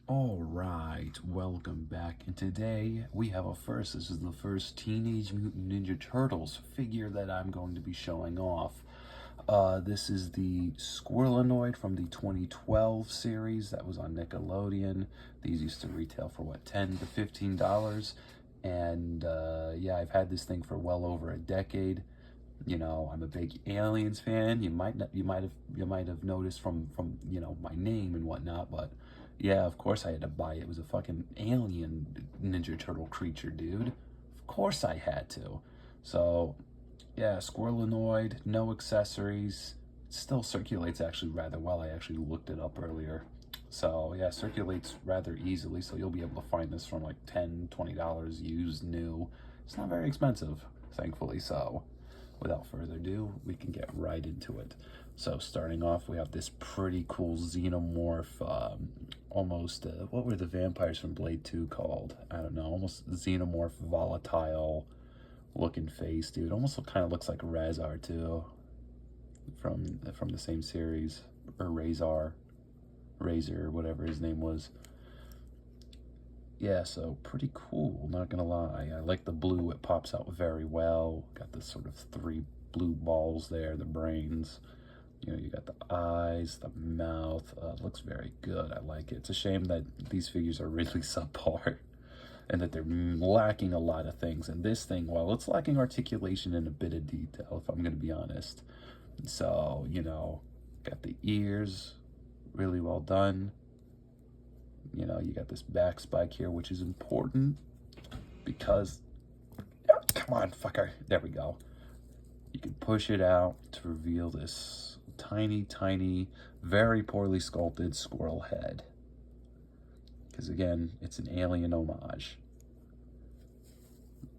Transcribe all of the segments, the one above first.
All right, welcome back. And today we have a first. This is the first Teenage Mutant Ninja Turtles figure that I'm going to be showing off. This is the Squirrlinoid from the 2012 series that was on Nickelodeon. These used to retail for what, $10 to $15? And yeah, I've had this thing for well over a decade. You know, I'm a big Aliens fan. You might have noticed from my name and whatnot, but yeah, of course I had to buy it. It was a fucking alien Ninja Turtle creature, dude. Of course I had to. So yeah, Squirrlinoid, no accessories. It still circulates actually rather well. I actually looked it up earlier. So yeah, circulates rather easily. So you'll be able to find this from like $10, $20 used, new. It's not very expensive, thankfully. So without further ado, we can get right into it. So starting off, we have this pretty cool xenomorph, almost, what were the vampires from Blade 2 called? I don't know, almost xenomorph, volatile looking face, dude. Almost kind of looks like Razar too, from the same series, or Razor, whatever his name was. Yeah, so pretty cool, not gonna lie. I like the blue, it pops out very well. Got this sort of three blue balls there, the brains. You know, you got the eyes, the mouth. Looks very good, I like it. It's a shame that these figures are really subpar and that they're lacking a lot of things. And this thing, well, it's lacking articulation and a bit of detail, if I'm gonna be honest. So, you know, got the ears, really well done. You know, you got this back spike here, which is important because, come on, fucker. There we go. You can push it out to reveal this tiny, tiny, very poorly sculpted squirrel head. Because again, it's an alien homage.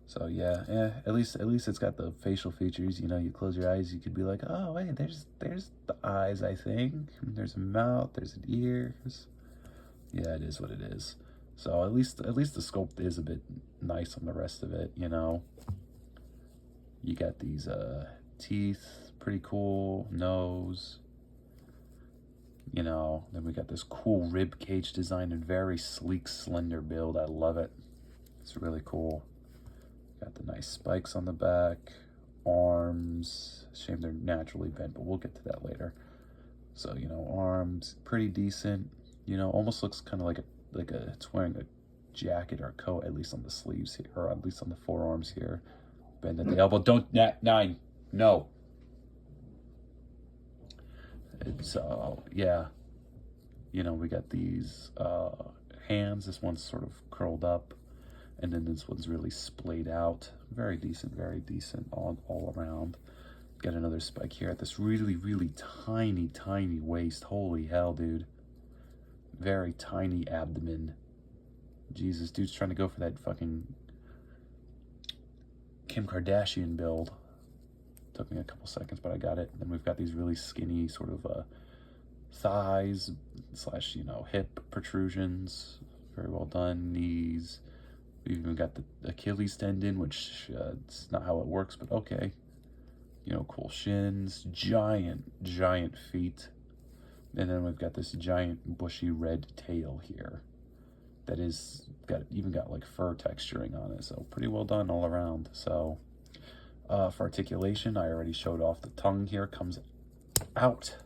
So yeah, at least it's got the facial features. You know, you close your eyes, you could be like, oh wait, there's the eyes, I think. There's a mouth, there's an ears. Yeah, it is what it is. So at least the sculpt is a bit nice on the rest of it, you know. You got these teeth, pretty cool, nose. You know, then we got this cool rib cage design and very sleek, slender build. I love it. It's really cool. Got the nice spikes on the back, arms. Shame they're naturally bent, but we'll get to that later. So, you know, arms, pretty decent. You know, almost looks kind of like it's wearing a jacket or a coat, at least on the sleeves here, or at least on the forearms here. Bend at the elbow. Don't, nine, no. It's, yeah. You know, we got these hands. This one's sort of curled up, and then this one's really splayed out. Very decent all around. Got another spike here at this really, really tiny, tiny waist. Holy hell, dude. Very tiny abdomen. Jesus, dude's trying to go for that fucking Kim Kardashian build. Took me a couple seconds, but I got it. Then we've got these really skinny sort of thighs slash, you know, hip protrusions. Very well done. Knees. We've even got the Achilles tendon, which it's not how it works, but okay. You know, cool shins. Giant feet. And then we've got this giant bushy red tail here that is even got like fur texturing on it. So pretty well done all around. So for articulation, I already showed off the tongue here, comes out.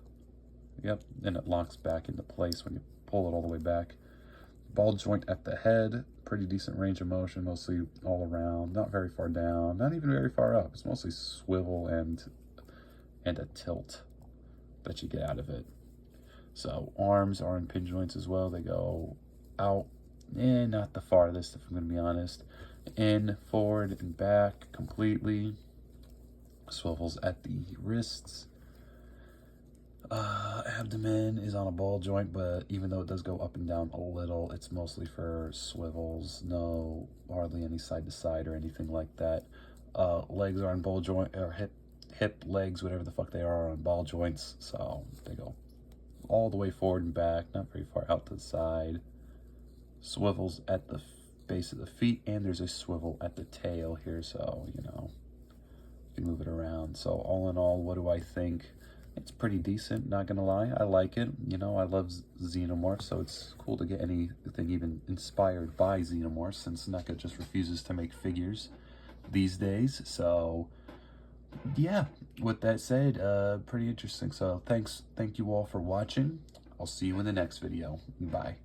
Yep, and it locks back into place when you pull it all the way back. Ball joint at the head, pretty decent range of motion, mostly all around, not very far down, not even very far up. It's mostly swivel and a tilt that you get out of it. So arms are in pin joints as well. They go out, not the farthest, if I'm going to be honest. In, forward, and back completely. Swivels at the wrists. Abdomen is on a ball joint, but even though it does go up and down a little, it's mostly for swivels. No, hardly any side to side or anything like that. Legs are on ball joint, or hip legs, whatever the fuck they are on ball joints. So they go all the way forward and back, not very far out to the side. Swivels at the base of the feet, and there's a swivel at the tail here, so, you know, you can move it around. So all in all, what do I think? It's pretty decent, not gonna lie. I like it. You know, I love Xenomorph, so it's cool to get anything even inspired by Xenomorph, since NECA just refuses to make figures these days. So yeah, with that said, pretty interesting. So thank you all for watching. I'll see you in the next video. Bye.